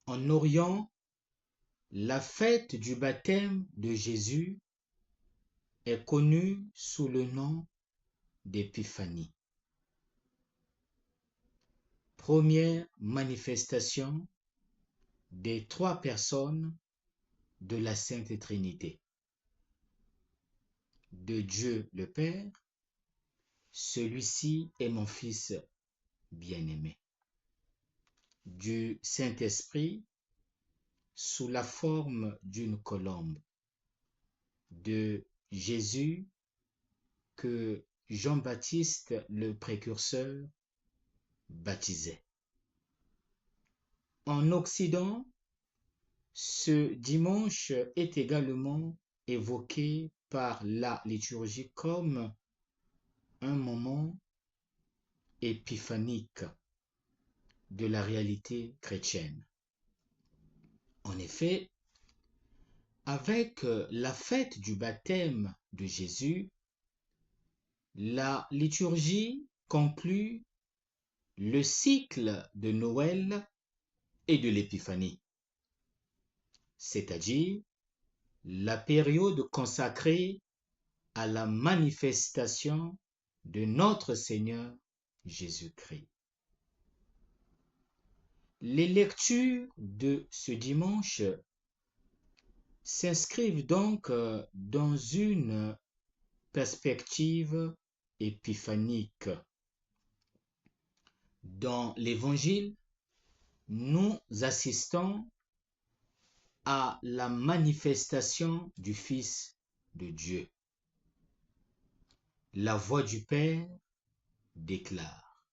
En Orient, la fête du baptême de Jésus est connue sous le nom d'Épiphanie. Première manifestation des trois personnes de la Sainte Trinité. De Dieu le Père, celui-ci est mon Fils bien-aimé. Du Saint-Esprit, sous la forme d'une colombe. De Jésus que Jean-Baptiste le précurseur baptisait. En Occident, ce dimanche est également évoqué par la liturgie comme un moment épiphanique de la réalité chrétienne. En effet, avec la fête du baptême de Jésus, la liturgie conclut le cycle de Noël et de l'Épiphanie, c'est-à-dire la période consacrée à la manifestation de notre Seigneur Jésus-Christ. Les lectures de ce dimanche s'inscrivent donc dans une perspective épiphanique. Dans l'Évangile, nous assistons à la manifestation du Fils de Dieu. La voix du Père déclare: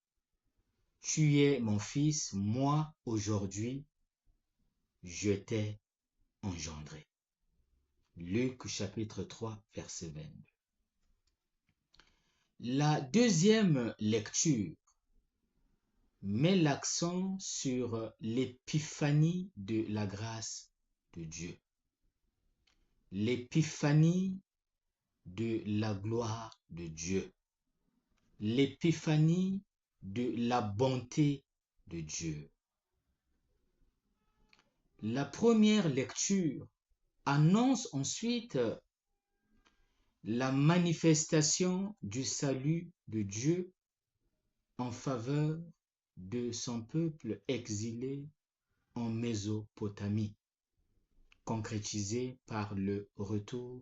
Tu es mon Fils, moi aujourd'hui je t'ai engendré. Luc chapitre 3 verset 22. La deuxième lecture met l'accent sur l'épiphanie de la grâce de Dieu, l'épiphanie de la gloire de Dieu, l'épiphanie de la bonté de Dieu. La première lecture annonce ensuite la manifestation du salut de Dieu en faveur de son peuple exilé en Mésopotamie, concrétisé par le retour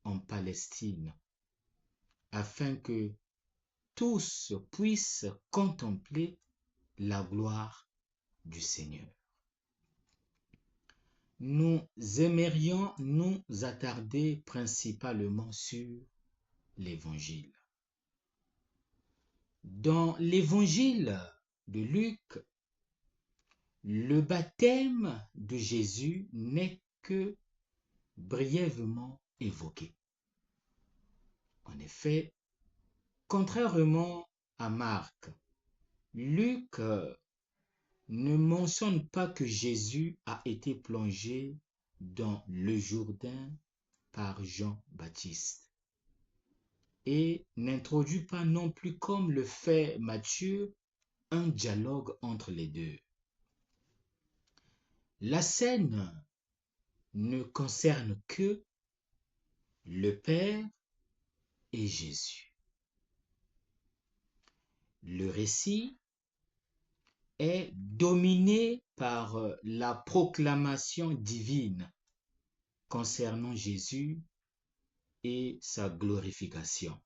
en Palestine, afin que tous puissent contempler la gloire du Seigneur. Nous aimerions nous attarder principalement sur l'Évangile. Dans l'Évangile de Luc, le baptême de Jésus n'est que brièvement évoqué. En effet, contrairement à Marc, Luc ne mentionne pas que Jésus a été plongé dans le Jourdain par Jean-Baptiste et n'introduit pas non plus, comme le fait Matthieu, un dialogue entre les deux. La scène ne concerne que le Père et Jésus. Le récit est dominé par la proclamation divine concernant Jésus et sa glorification.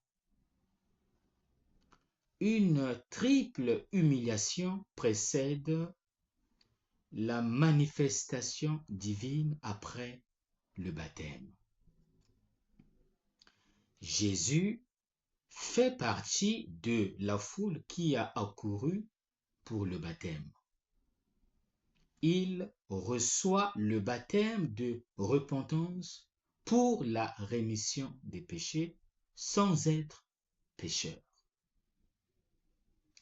Une triple humiliation précède la manifestation divine après le baptême. Jésus fait partie de la foule qui a accouru pour le baptême. Il reçoit le baptême de repentance pour la rémission des péchés sans être pécheur.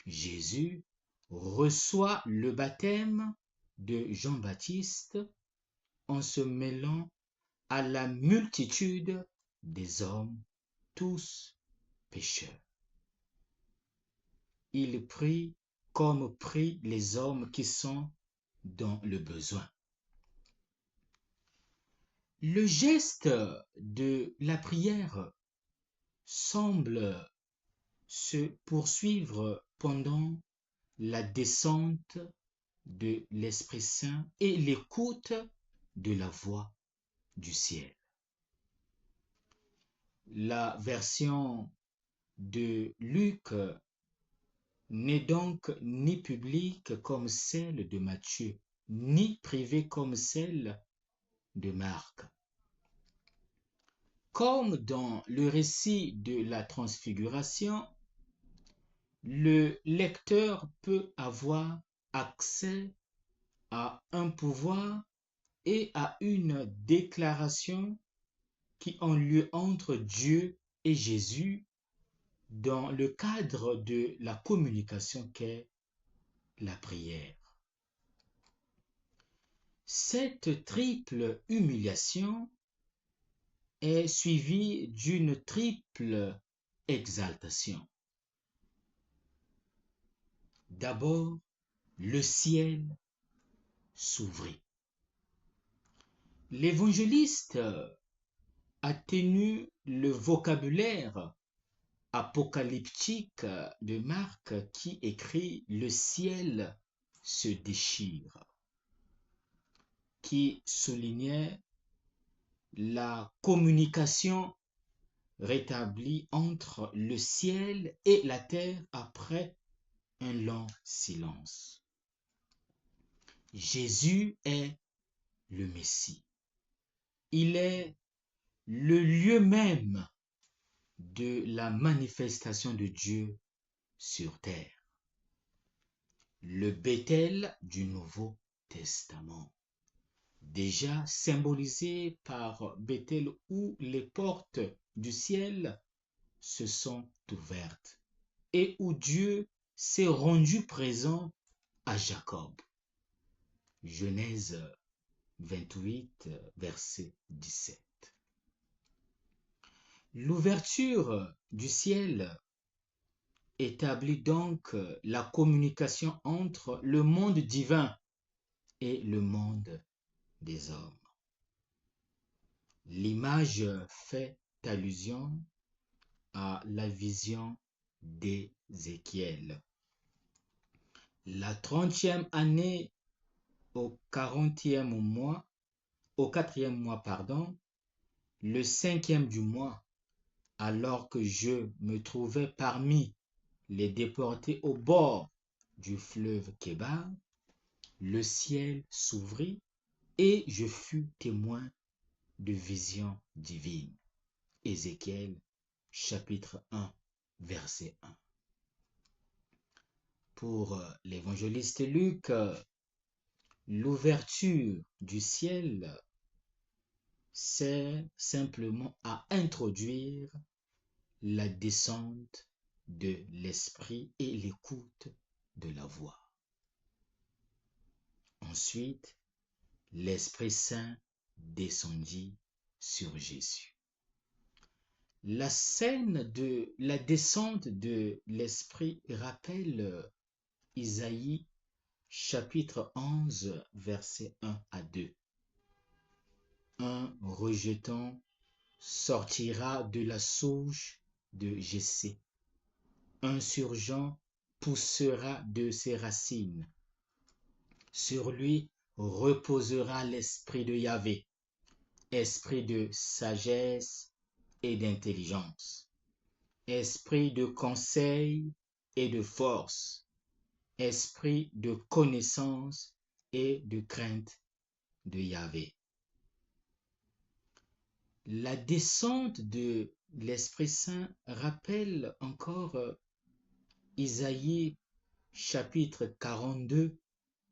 Jésus reçoit le baptême de Jean-Baptiste en se mêlant à la multitude des hommes, tous pécheurs. Il prie comme prient les hommes qui sont dans le besoin. Le geste de la prière semble se poursuivre pendant la descente de l'Esprit Saint et l'écoute de la voix du ciel. La version de Luc n'est donc ni publique comme celle de Matthieu, ni privée comme celle de Marc. Comme dans le récit de la Transfiguration, le lecteur peut avoir accès à un pouvoir et à une déclaration qui ont lieu entre Dieu et Jésus dans le cadre de la communication qu'est la prière. Cette triple humiliation est suivie d'une triple exaltation. D'abord, le ciel s'ouvrit. L'évangéliste atténue le vocabulaire apocalyptique de Marc qui écrit « Le ciel se déchire », qui soulignait la communication rétablie entre le ciel et la terre après un long silence. Jésus est le Messie. Il est le lieu même de la manifestation de Dieu sur terre. Le Bethel du Nouveau Testament, déjà symbolisé par Bethel où les portes du ciel se sont ouvertes et où Dieu s'est rendu présent à Jacob. Genèse 28, verset 17. L'ouverture du ciel établit donc la communication entre le monde divin et le monde des hommes. L'image fait allusion à la vision d'Ézéchiel. La 30e année au 4e mois, le 5e du mois, alors que je me trouvais parmi les déportés au bord du fleuve Kébar, le ciel s'ouvrit et je fus témoin de visions divines. Ézéchiel, chapitre 1, verset 1. Pour l'évangéliste Luc, l'ouverture du ciel sert simplement à introduire la descente de l'esprit et l'écoute de la voix. Ensuite, l'Esprit Saint descendit sur Jésus. La scène de la descente de l'Esprit rappelle Isaïe chapitre 11, versets 1 à 2. Un rejeton sortira de la souche de Jessé. Un surgeon poussera de ses racines. Sur lui reposera l'esprit de Yahvé, esprit de sagesse et d'intelligence, esprit de conseil et de force, esprit de connaissance et de crainte de Yahvé. La descente de l'Esprit Saint rappelle encore Isaïe chapitre 42,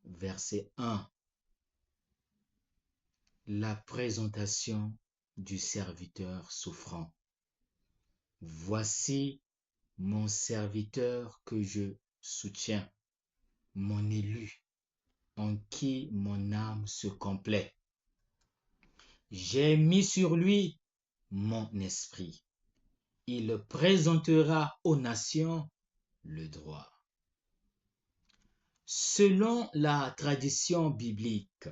verset 1. La présentation du serviteur souffrant. Voici mon serviteur que je soutiens, mon élu, en qui mon âme se complaît. J'ai mis sur lui mon esprit. Il présentera aux nations le droit. Selon la tradition biblique,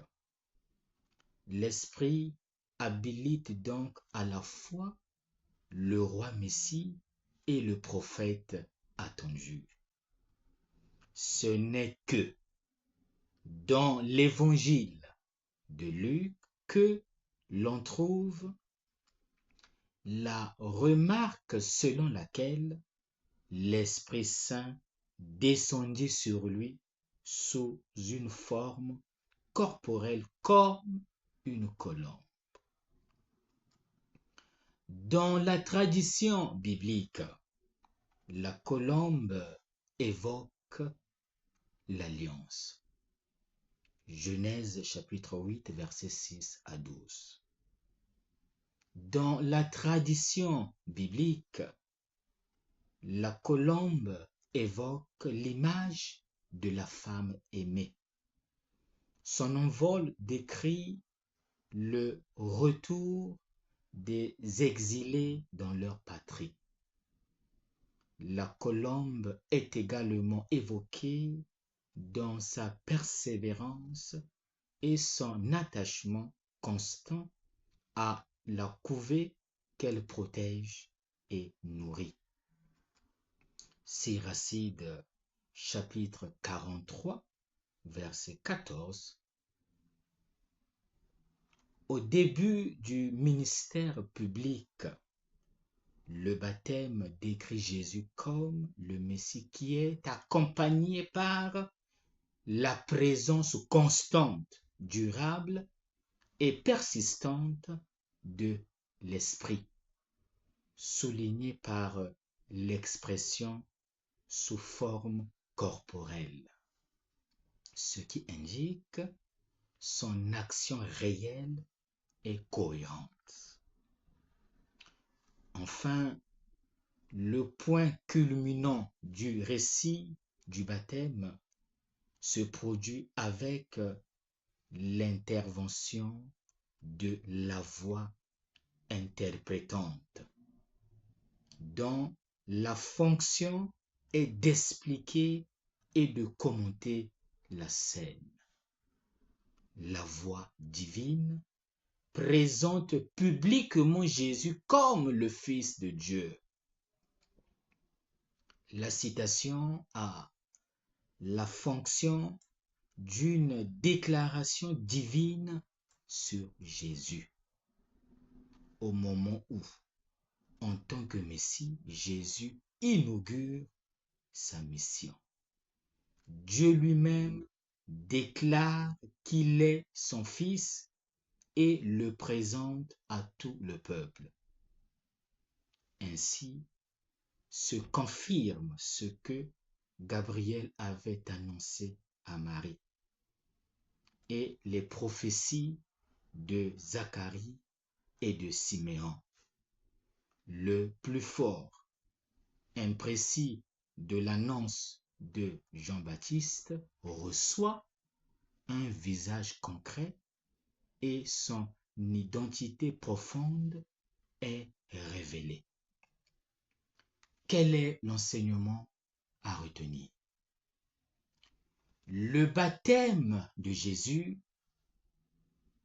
l'Esprit habilite donc à la fois le roi Messie et le prophète attendu. Ce n'est que dans l'évangile de Luc que l'on trouve la remarque selon laquelle l'Esprit Saint descendit sur lui sous une forme corporelle comme une colombe. Dans la tradition biblique, la colombe évoque l'alliance. Genèse chapitre 8, versets 6 à 12. Dans la tradition biblique, la colombe évoque l'image de la femme aimée. Son envol décrit le retour des exilés dans leur patrie. La colombe est également évoquée dans sa persévérance et son attachement constant à la couvée qu'elle protège et nourrit. Siracide chapitre 43, verset 14. Au début du ministère public, le baptême décrit Jésus comme le Messie qui est accompagné par la présence constante, durable et persistante de l'Esprit, soulignée par l'expression sous forme corporelle, ce qui indique son action réelle et cohérente. Enfin, le point culminant du récit du baptême se produit avec l'intervention de la voix interprétante, dont la fonction est d'expliquer et de commenter la scène. La voix divine présente publiquement Jésus comme le Fils de Dieu. La citation a la fonction d'une déclaration divine sur Jésus, au moment où, en tant que Messie, Jésus inaugure sa mission. Dieu lui-même déclare qu'il est son Fils et le présente à tout le peuple. Ainsi se confirme ce que Gabriel avait annoncé à Marie et les prophéties de Zacharie et de Siméon. Le plus fort, imprécis de l'annonce de Jean-Baptiste reçoit un visage concret et son identité profonde est révélée. Quel est l'enseignement à retenir? Le baptême de Jésus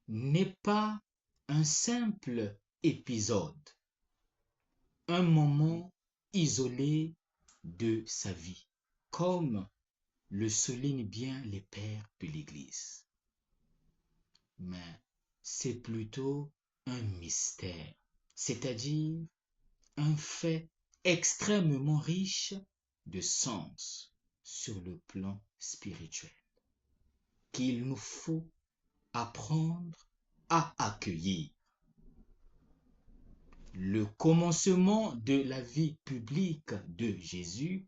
n'est pas un simple épisode, un moment isolé de sa vie, comme le soulignent bien les pères de l'Église. Mais c'est plutôt un mystère, c'est-à-dire un fait extrêmement riche de sens sur le plan spirituel, qu'il nous faut apprendre à accueillir. Le commencement de la vie publique de Jésus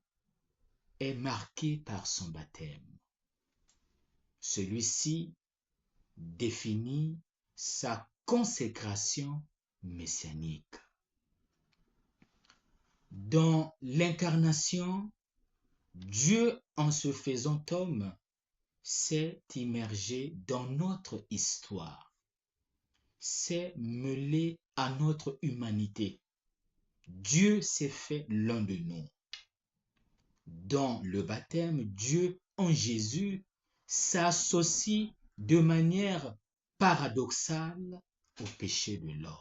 est marqué par son baptême. Celui-ci définit sa consécration messianique. Dans l'incarnation, Dieu, en se faisant homme, s'est immergé dans notre histoire, s'est mêlé à notre humanité. Dieu s'est fait l'un de nous. Dans le baptême, Dieu en Jésus s'associe de manière paradoxale au péché de l'homme.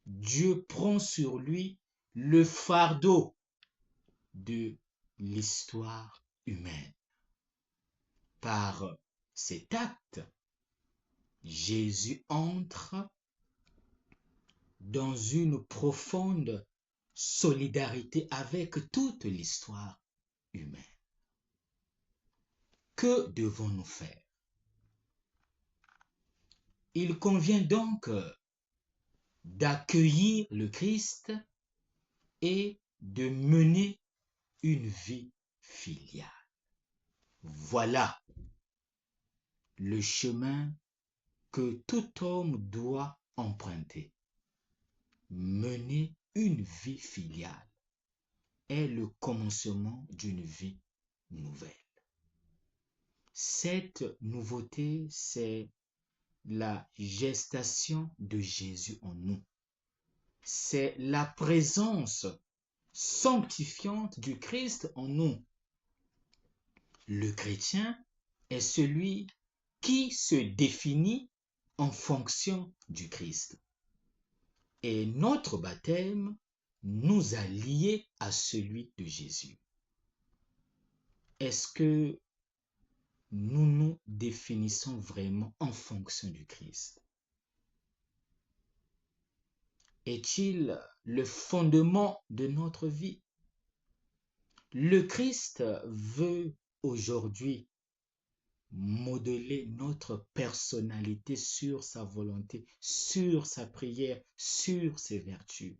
Dieu prend sur lui le fardeau de l'histoire humaine. Par cet acte, Jésus entre dans une profonde solidarité avec toute l'histoire humaine. Que devons-nous faire? Il convient donc d'accueillir le Christ et de mener une vie filiale. Voilà le chemin que tout homme doit emprunter. Mener une vie filiale est le commencement d'une vie nouvelle. Cette nouveauté, c'est la gestation de Jésus en nous. C'est la présence sanctifiante du Christ en nous. Le chrétien est celui qui se définit en fonction du Christ. Et notre baptême nous a liés à celui de Jésus. Est-ce que nous nous définissons vraiment en fonction du Christ? Est-il le fondement de notre vie? Le Christ veut aujourd'hui modeler notre personnalité sur sa volonté, sur sa prière, sur ses vertus.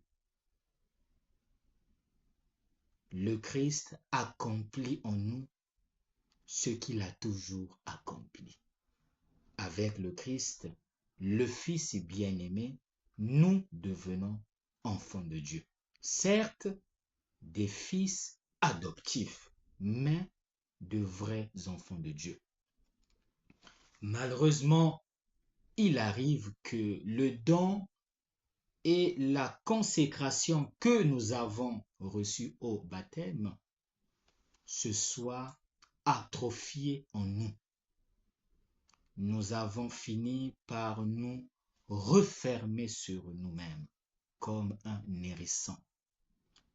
Le Christ accomplit en nous ce qu'il a toujours accompli. Avec le Christ, le Fils bien-aimé, nous devenons enfants de Dieu. Certes, des fils adoptifs, mais de vrais enfants de Dieu. Malheureusement, il arrive que le don et la consécration que nous avons reçus au baptême se soient atrophiés en nous. Nous avons fini par nous refermer sur nous-mêmes comme un hérisson.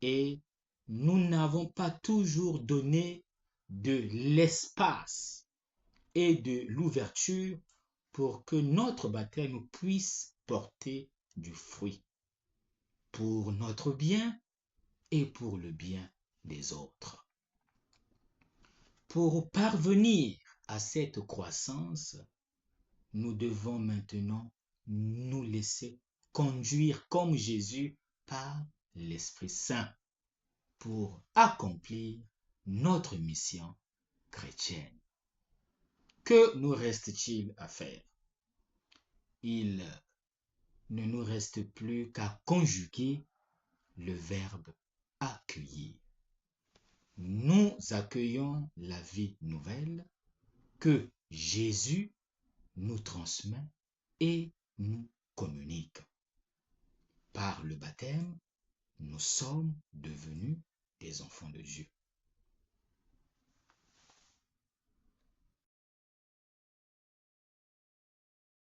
Et nous n'avons pas toujours donné de l'espace et de l'ouverture pour que notre baptême puisse porter du fruit pour notre bien et pour le bien des autres. Pour parvenir à cette croissance, nous devons maintenant nous laisser conduire comme Jésus par l'Esprit Saint pour accomplir notre mission chrétienne. Que nous reste-t-il à faire? Il ne nous reste plus qu'à conjuguer le verbe accueillir. Nous accueillons la vie nouvelle que Jésus nous transmet et nous communique. Par le baptême, nous sommes devenus des enfants de Dieu.